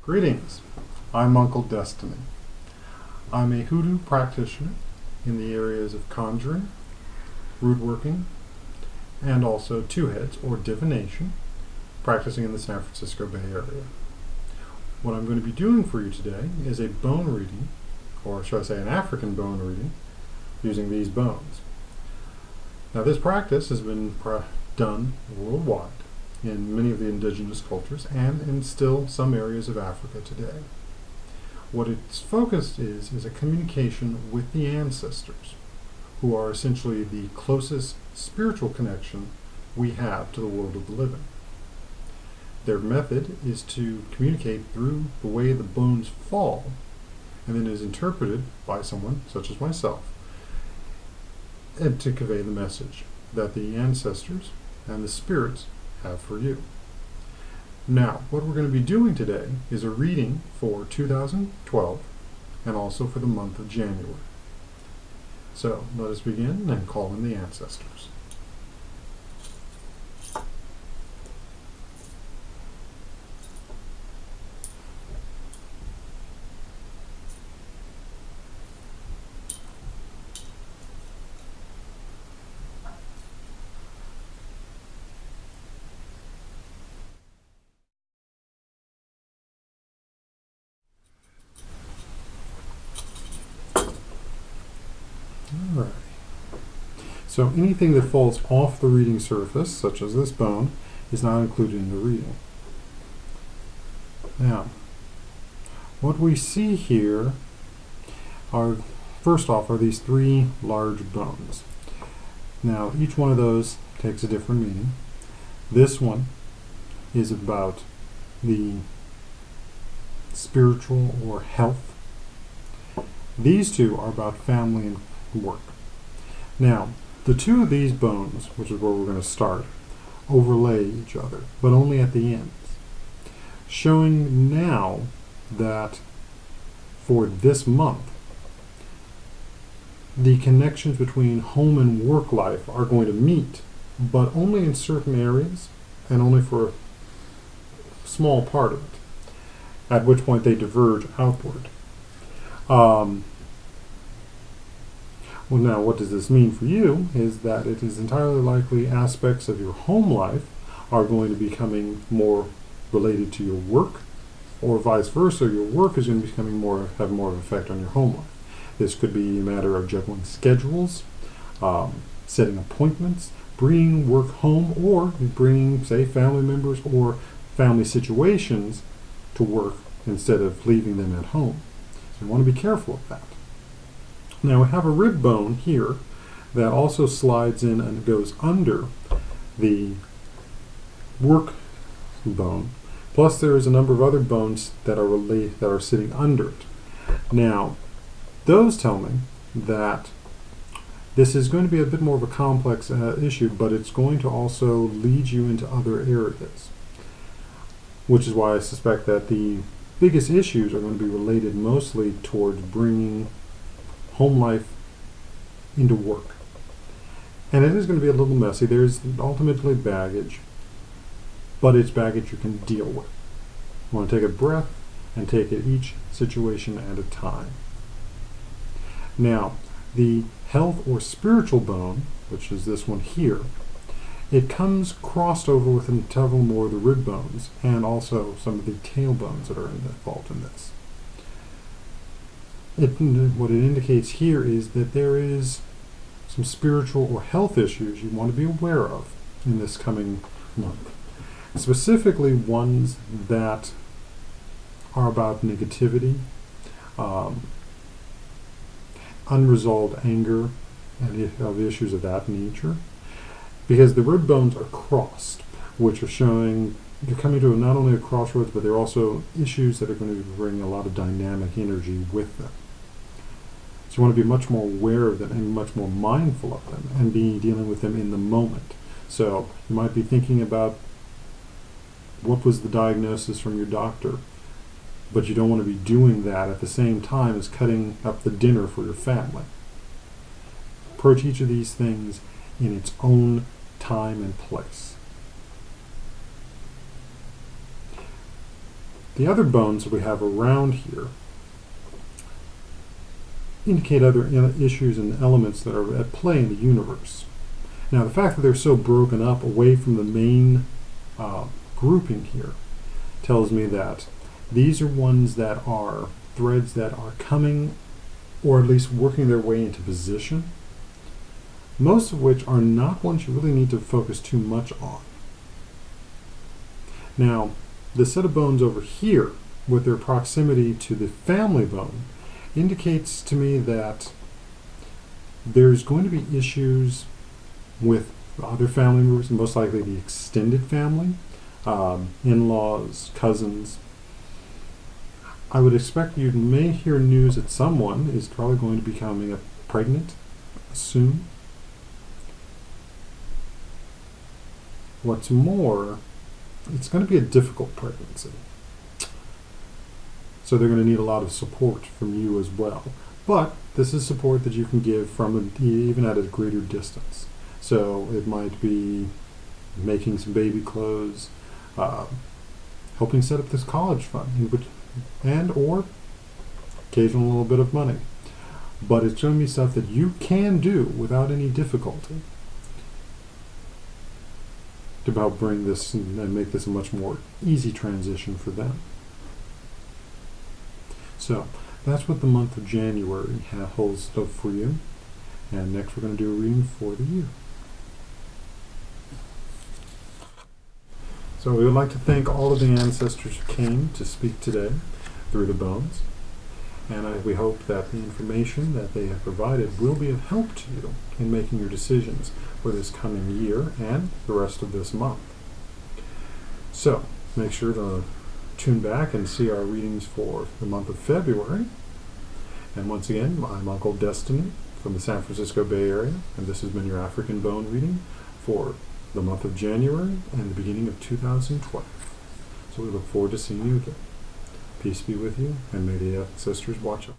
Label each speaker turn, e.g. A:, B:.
A: Greetings, I'm UnkleBTDestiny. I'm a hoodoo practitioner in the areas of conjuring, root working, and also two-heads or divination, practicing in the San Francisco Bay Area. What I'm going to be doing for you today is a bone reading, or should I say an African bone reading, using these bones. Now this practice has been done worldwide in many of the indigenous cultures and in still some areas of Africa today. What its focus is a communication with the ancestors, who are essentially the closest spiritual connection we have to the world of the living. Their method is to communicate through the way the bones fall, and then is interpreted by someone such as myself, and to convey the message that the ancestors and the spirits have for you. Now, what we're going to be doing today is a reading for 2012 and also for the month of January. So let us begin and call in the ancestors. Alright. So anything that falls off the reading surface, such as this bone, is not included in the reading. Now, what we see here are, first off, are these three large bones. Now, each one of those takes a different meaning. This one is about the spiritual or health. These two are about family and work. Now, the two of these bones, which is where we're going to start, overlay each other, but only at the ends, showing now that for this month, the connections between home and work life are going to meet, but only in certain areas and only for a small part of it, at which point they diverge outward. Well, now, what does this mean for you is that it is entirely likely aspects of your home life are going to be becoming more related to your work, or vice versa, your work is going to be becoming have more of an effect on your home life. This could be a matter of juggling schedules, setting appointments, bringing work home, or bringing, say, family members or family situations to work instead of leaving them at home. So you want to be careful of that. Now we have a rib bone here that also slides in and goes under the work bone. Plus there is a number of other bones that are sitting under it. Now those tell me that this is going to be a bit more of a complex issue, but it's going to also lead you into other areas, which is why I suspect that the biggest issues are going to be related mostly towards bringing home life into work. And it is going to be a little messy. There's ultimately baggage, but it's baggage you can deal with. You want to take a breath and take it each situation at a time. Now, the health or spiritual bone, which is this one here, it comes crossed over with several more of the rib bones and also some of the tail bones that are involved in this. What it indicates here is that there is some spiritual or health issues you want to be aware of in this coming month. Specifically ones that are about negativity, unresolved anger, and of issues of that nature. Because the rib bones are crossed, which are showing you're coming to not only a crossroads, but they're also issues that are going to bring a lot of dynamic energy with them. So you want to be much more aware of them and much more mindful of them and dealing with them in the moment. So you might be thinking about what was the diagnosis from your doctor, but you don't want to be doing that at the same time as cutting up the dinner for your family. Approach each of these things in its own time and place. The other bones that we have around here indicate other issues and elements that are at play in the universe. Now, the fact that they're so broken up away from the main grouping here tells me that these are ones that are threads that are coming, or at least working their way into position, most of which are not ones you really need to focus too much on. Now, the set of bones over here, with their proximity to the family bone, indicates to me that there's going to be issues with other family members, most likely the extended family, in-laws, cousins. I would expect you may hear news that someone is probably going to be becoming pregnant soon. What's more, it's going to be a difficult pregnancy. So they're going to need a lot of support from you as well. But this is support that you can give from even at a greater distance. So it might be making some baby clothes, helping set up this college fund, and or occasional little bit of money. But it's showing me stuff that you can do without any difficulty to help bring this and make this a much more easy transition for them. So that's what the month of January holds up for you. And next we're going to do a reading for the year. So we would like to thank all of the ancestors who came to speak today through the bones. And we hope that the information that they have provided will be of help to you in making your decisions for this coming year and the rest of this month. So make sure to tune back and see our readings for the month of February. And once again, I'm UnkleBTDestiny from the San Francisco Bay Area, and this has been your African bone reading for the month of January and the beginning of 2012. So we look forward to seeing you again. Peace be with you, and may the ancestors watch over.